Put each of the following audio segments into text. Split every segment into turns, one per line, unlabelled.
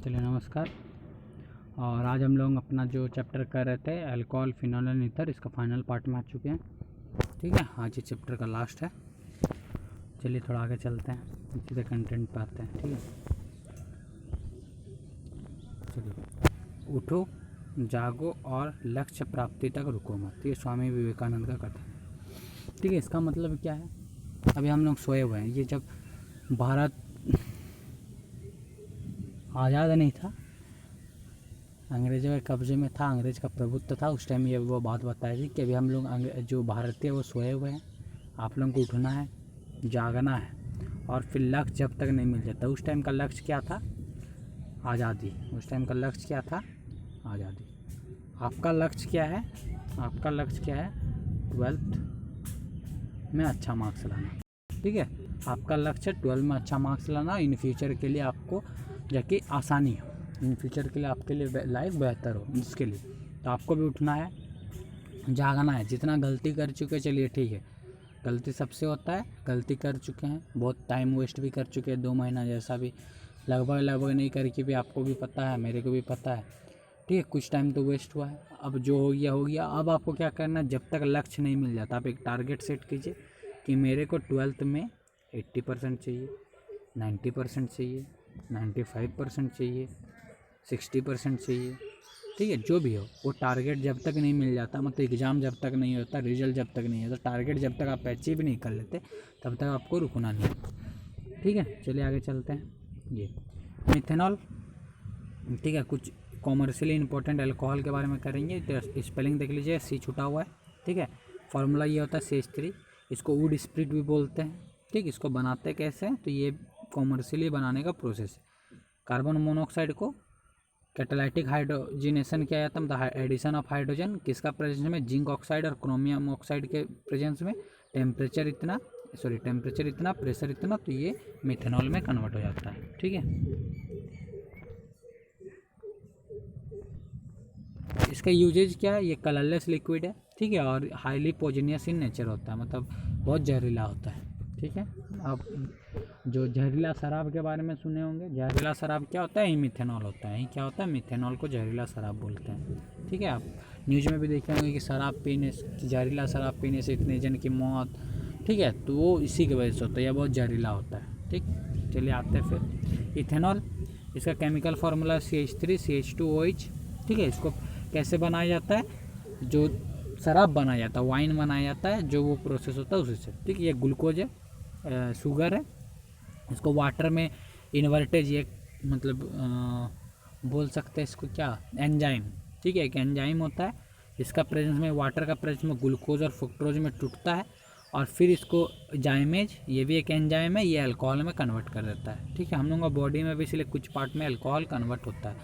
चलिए नमस्कार। और आज हम लोग अपना जो चैप्टर कर रहे थे अल्कोहल, फिनॉल एंड ईथर, इसका फाइनल पार्ट में आ चुके हैं। ठीक है, आज ये चैप्टर का लास्ट है। चलिए थोड़ा आगे चलते हैं, सीधे कंटेंट पे आते हैं। ठीक है, चलिए। उठो, जागो और लक्ष्य प्राप्ति तक रुको मत, ये स्वामी विवेकानंद का कथन है। ठीक है, इसका मतलब क्या है? अभी हम लोग सोए हुए हैं। ये जब भारत आज़ाद नहीं था, अंग्रेज़ों के कब्ज़े में था, अंग्रेज़ का प्रभुत्व था, उस टाइम ये वो बात बताई थी कि अभी हम लोग जो भारतीय वो सोए हुए हैं, आप लोगों को उठना है, जागना है और फिर लक्ष्य जब तक नहीं मिल जाता। उस टाइम का लक्ष्य क्या था? आज़ादी। उस टाइम का लक्ष्य क्या था? आज़ादी। आपका लक्ष्य क्या है? आपका लक्ष्य क्या है? 12th में अच्छा मार्क्स लाना। ठीक है, आपका लक्ष्य 12 में अच्छा मार्क्स लाना। इन फ्यूचर के लिए आपको जाके आसानी हो, इन फ्यूचर के लिए आपके लिए लाइफ बेहतर हो, इसके लिए तो आपको भी उठना है, जागना है। जितना गलती कर चुके, चलिए ठीक है, गलती सबसे होता है, गलती कर चुके हैं, बहुत टाइम वेस्ट भी कर चुके हैं, 2 महीना जैसा भी लगभग नहीं करके भी आपको भी पता है, मेरे को भी पता है। ठीक है, कुछ टाइम तो वेस्ट हुआ है, अब जो हो गया हो गया। अब आपको क्या करना है? जब तक लक्ष्य नहीं मिल जाता, आप एक टारगेट सेट कीजिए कि मेरे को 12th में 80% चाहिए, 90% चाहिए, 95% चाहिए, 60% चाहिए। ठीक है, जो भी हो वो टारगेट जब तक नहीं मिल जाता, मतलब एग्ज़ाम जब तक नहीं होता, रिजल्ट जब तक नहीं होता, टारगेट जब तक आप अचीव नहीं कर लेते, तब तक आपको रुकना नहीं। ठीक है, चलिए आगे चलते हैं। ये मिथेनॉल, ठीक है, कुछ कॉमर्शियली इंपॉर्टेंट अल्कोहल के बारे में करेंगे। तो स्पेलिंग देख लीजिए, सी छुटा हुआ है। ठीक है, फार्मूला ये होता है CH3। इसको वुड स्प्रिट भी बोलते हैं। ठीक, इसको बनाते कैसे हैं? तो ये कॉमर्शियली बनाने का प्रोसेस है। कार्बन मोनोऑक्साइड को कैटालाइटिक हाइड्रोजिनेशन किया जाता है, मतलब एडिशन ऑफ हाइड्रोजन, किसका प्रेजेंस में? जिंक ऑक्साइड और क्रोमियम ऑक्साइड के प्रेजेंस में। टेम्परेचर इतना, प्रेशर इतना, तो ये मिथेनॉल में कन्वर्ट हो जाता है। ठीक है, इसका यूजेज क्या है? ये कलरलेस लिक्विड है। ठीक है, और हाईली पॉइजनियस इन नेचर होता है, मतलब बहुत जहरीला होता है। ठीक है, आप जो जहरीला शराब के बारे में सुने होंगे, जहरीला शराब क्या होता है? यही मिथेनॉल होता है। यही क्या होता है? मिथेनॉल को जहरीला शराब बोलते हैं। ठीक है, आप न्यूज़ में भी देखे होंगे कि शराब पीने, जहरीला शराब पीने से इतने जन की मौत। ठीक है, तो वो इसी की वजह से होता है, यह बहुत जहरीला होता है। ठीक, चलिए आते हैं फिर इथेनॉल। इसका केमिकल फार्मूला CH3 CH2OH। ठीक है, इसको कैसे बनाया जाता है? जो शराब बनाया जाता है, वाइन बनाया जाता है, जो वो प्रोसेस होता है उसी से। ठीक है, ये ग्लूकोज है, शुगर है। इसको वाटर में इन्वर्टेज, ये मतलब बोल सकते हैं इसको क्या? एंजाइम। ठीक है, एक एंजाइम होता है, इसका प्रेजेंस में, वाटर का प्रेजेंस में ग्लूकोज और फ्रुक्टोज में टूटता है और फिर इसको जाइमेज, ये भी एक एंजाइम है, ये अल्कोहल में कन्वर्ट कर देता है। ठीक है, हम लोग का बॉडी में भी इसलिए कुछ पार्ट में अल्कोहल कन्वर्ट होता है।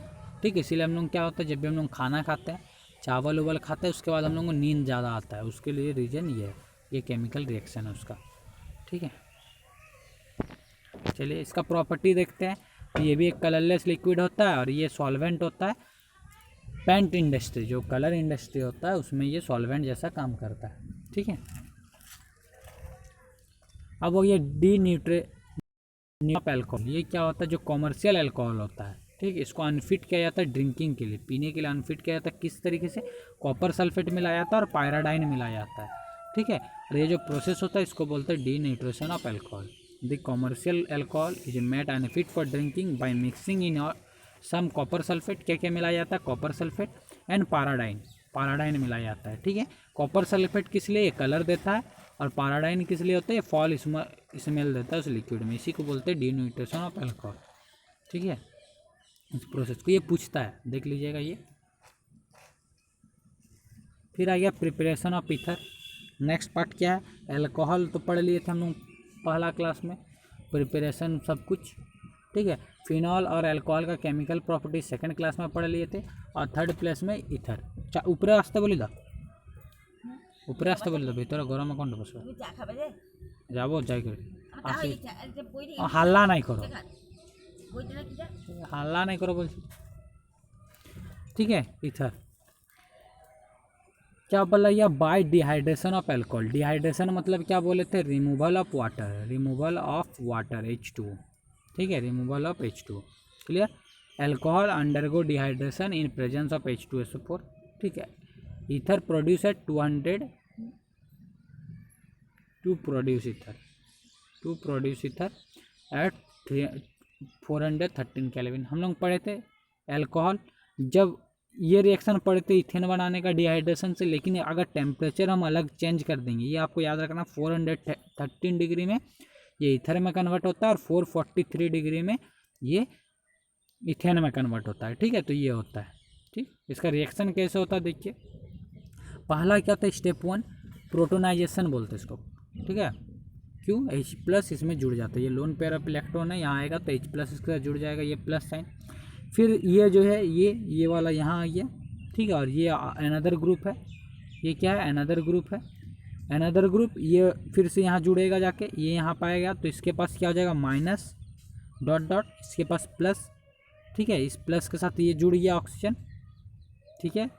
ठीक है, इसीलिए हम लोग क्या होता है, जब भी हम लोग खाना खाते हैं, चावल उवल खाते हैं, उसके बाद हम लोग को नींद ज़्यादा आता है, उसके लिए रीज़न ये है, ये केमिकल रिएक्शन है उसका। ठीक है, चलिए इसका प्रॉपर्टी देखते हैं। तो ये भी एक कलरलेस लिक्विड होता है और ये सॉल्वेंट होता है। पेंट इंडस्ट्री, जो कलर इंडस्ट्री होता है, उसमें ये सॉल्वेंट जैसा काम करता है। ठीक है, अब वो ये अल्कोहल, ये क्या होता है? जो कॉमर्शियल अल्कोहल होता है। ठीक है, इसको अनफिट किया जाता है ड्रिंकिंग के लिए, पीने के लिए अनफिट किया जाता है। किस तरीके से? कॉपर सल्फेट मिलाया जाता है और पायराडाइन मिलाया जाता है। ठीक है, और ये जो प्रोसेस होता है इसको बोलते हैं denitration of alcohol. The commercial alcohol is made unfit for drinking by mixing in some copper sulphate. क्या क्या मिलाया जाता है? कॉपर सल्फेट एंड पाराडाइन मिलाया जाता है। ठीक है, कॉपर सल्फेट किस लिए? ये कलर देता है, और पाराडाइन किस लिए होता है? फॉल स्मेल देता है उस लिक्विड में, इसी को बोलते हैं डीनाइट्रेशन ऑफ अल्कोहल। ठीक है, इस प्रोसेस को ये पूछता है, देख लीजिएगा ये। फिर आ गया preparation of ether. Next part क्या है? अल्कोहल तो पढ़ लिए थे हम लोग पहला क्लास में, प्रिपरेशन सब कुछ। ठीक है, फिनॉल और अल्कोहल का केमिकल प्रॉपर्टी सेकंड क्लास में पढ़ लिए थे, और थर्ड प्लेस में ईथर। ऊपर आस्ते बोली दा, ऊपर आस्ते बोली दा, भीतर गरम कौन बस যাবো যাই করে হাল্লা নাই করো, হাল্লা নাই করো বলছি। ठीक है, इथर क्या बोला? यह by dehydration of alcohol. Dehydration मतलब क्या बोले थे? Removal of water, removal of water H2O। ठीक है, removal of H2O, clear. Alcohol undergo dehydration in presence of H2SO4, ठीक है। Ether produce at 200 to produce ether at 413 kelvin. हम लोग पढ़े थे एल्कोहल, जब ये रिएक्शन पढ़े थे इथेन बनाने का डिहाइड्रेशन से, लेकिन अगर टेम्परेचर हम अलग चेंज कर देंगे, ये आपको याद रखना 413 डिग्री में ये ईथर में कन्वर्ट होता है और 443 डिग्री में ये इथेन में कन्वर्ट होता है, ठीक है। तो ये होता है, ठीक। इसका रिएक्शन कैसे होता है देखिए। पहला क्या होता है, स्टेप 1 प्रोटोनाइजेशन बोलते हैं इसको, ठीक है। क्यों, H+ इसमें जुड़ जाता है, ये लोन पेयर ऑफ इलेक्ट्रॉन है, यहाँ आएगा तो H+ इसके साथ जुड़ जाएगा, ये प्लस साइन। फिर ये जो है ये वाला यहाँ आ गया, ठीक है। और ये अनदर ग्रुप है, ये क्या है, अनदर ग्रुप है, अनदर ग्रुप। ये फिर से यहाँ जुड़ेगा जाके, ये यहाँ पाएगा तो इसके पास क्या हो जाएगा, माइनस डॉट डॉट, इसके पास प्लस, ठीक है। इस प्लस के साथ ये जुड़ गया ऑक्सीजन, ठीक है।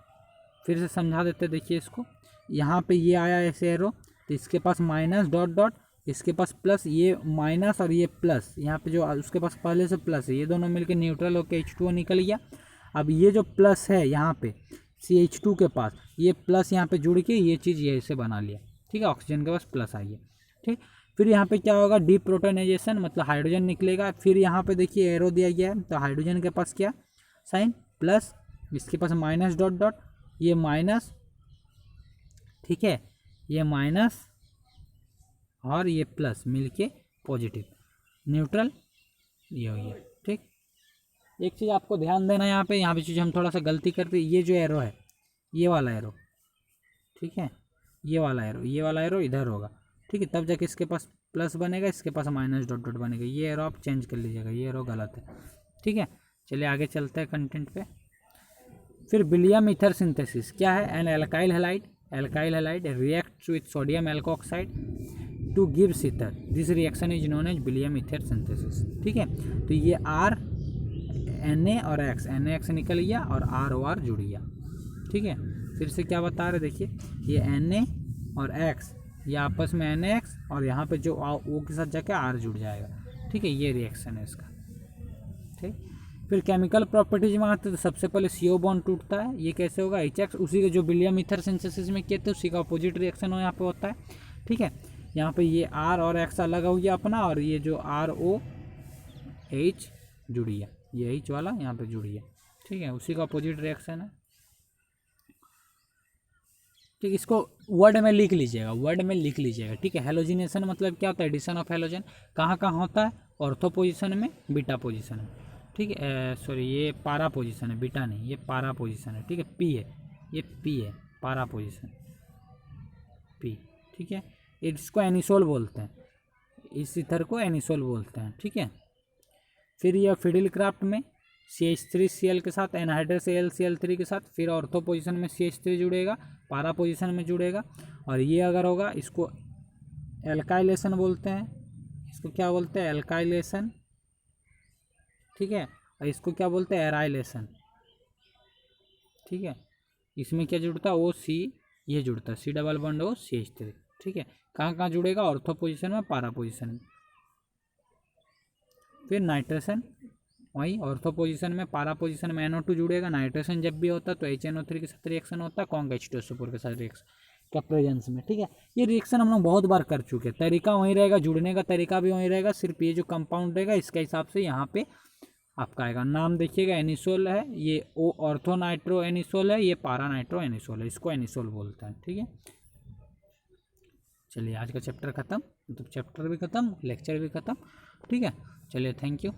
फिर से समझा देते देखिए इसको, यहाँ पे ये आया ऐसे एरो, तो इसके पास माइनस डॉट डॉट, इसके पास प्लस, ये माइनस और ये प्लस, यहाँ पे जो उसके पास पहले से प्लस है, ये दोनों मिलकर न्यूट्रल होकर H2O निकल गया। अब ये जो प्लस है यहाँ पे CH2 के पास, ये प्लस यहाँ पे जुड़ के ये चीज़ ये ऐसे बना लिया, ठीक है। ऑक्सीजन के पास प्लस आ गया, ठीक। फिर यहाँ पे क्या होगा, डीप्रोटोनाइजेशन, मतलब हाइड्रोजन निकलेगा। फिर यहाँ पे देखिए एरो दिया गया है, तो हाइड्रोजन के पास क्या साइन, प्लस, इसके पास माइनस डॉट डॉट, ये माइनस, ठीक है, ये माइनस और ये प्लस मिलके पॉजिटिव, न्यूट्रल, ये हो गया, ठीक। एक चीज़ आपको ध्यान देना है यहाँ पे चीज़ हम थोड़ा सा गलती करते हैं, ये जो एरो है, ये वाला एरो, ठीक है, ये वाला एरो इधर होगा, ठीक है। तब जाके इसके पास प्लस बनेगा, इसके पास माइनस डॉट डॉट बनेगा। ये एरो आप चेंज कर लीजिएगा, ये एरो गलत है, ठीक है। चलिए आगे चलते हैं कंटेंट पे। फिर विलियम ईथर सिंथेसिस क्या है, an alkyl halide reacts with sodium alkoxide to gives ether, this reaction is known as William ether synthesis, ठीक है। तो ये R Na और X, NaX निकल गया और ROR जुड़ गया, ठीक है। फिर से क्या बता रहे देखिए, ये Na और X ये आपस में NaX और यहाँ पे जो O के साथ जाके R जुड़ जाएगा, ठीक है। ये रिएक्शन है इसका, ठीक। फिर केमिकल प्रॉपर्टीज में आते तो सबसे पहले CO बॉन्ड टूटता है, ये कैसे होगा, HX, उसी के जो विलियम ईथर सिंथेसिस में किए थे उसी का अपोजिट रिएक्शन यहाँ पे होता है, ठीक है। यहाँ पे ये R और X अलग हो गया अपना, और ये जो ROH जुड़ गया, ये H वाला यहाँ पे जुड़ गया, ठीक है, उसी का अपोजिट रिएक्शन है, ठीक। इसको वर्ड में लिख लीजिएगा, ठीक है। हेलोजिनेशन मतलब क्या होता है, एडिशन ऑफ हेलोजन, कहाँ कहाँ होता है, ऑर्थो पोजीशन में, बीटा पोजीशन में, ठीक है। सॉरी, ये पारा पोजीशन है, बीटा नहीं, ये पारा पोजीशन है, ठीक है। P है, ये P है, पारा पोजीशन P, ठीक है। इसको एनिसोल बोलते हैं, इस ईथर को एनिसोल बोलते हैं, ठीक है। फिर यह फिडिल क्राफ्ट में CH3Cl के साथ एनहाइड्रस AlCl3 के साथ, फिर ऑर्थो पोजीशन में CH3 जुड़ेगा, पारा पोजीशन में जुड़ेगा, और ये अगर होगा इसको एल्काइलेशन बोलते हैं, इसको क्या बोलते हैं, एल्काइलेशन, ठीक है। और इसको क्या बोलते हैं, एराइलेशन, ठीक है। इसमें क्या जुड़ता है, OC, ये जुड़ता है C double bond O CH3, ठीक है। कहाँ कहाँ जुड़ेगा, ऑर्थो पोजीशन में, पारा पोजीशन में। फिर नाइट्रेशन, वही ऑर्थो पोजीशन में, पारा पोजीशन में NO2 जुड़ेगा। नाइट्रेशन जब भी होता है तो HNO3 के साथ रिएक्शन होता है, कॉन्ग H2SO4 के साथ रिएक्शन का प्रेजेंस में, ठीक है। ये रिएक्शन हम लोग बहुत बार कर चुके हैं, तरीका वही रहेगा, जुड़ने का तरीका भी वही रहेगा, सिर्फ ये जो कंपाउंड रहेगा इसके हिसाब से यहाँ पे आपका आएगा। नाम देखिएगा, एनिसोल है, ये ओ ऑर्थो नाइट्रो एनिसोल है, ये पारा नाइट्रो एनिसोल है, इसको एनिसोल बोलते हैं, ठीक है। चलिए आज का चैप्टर ख़त्म, मतलब चैप्टर भी ख़त्म, लेक्चर भी ख़त्म, ठीक है। चलिए, थैंक यू।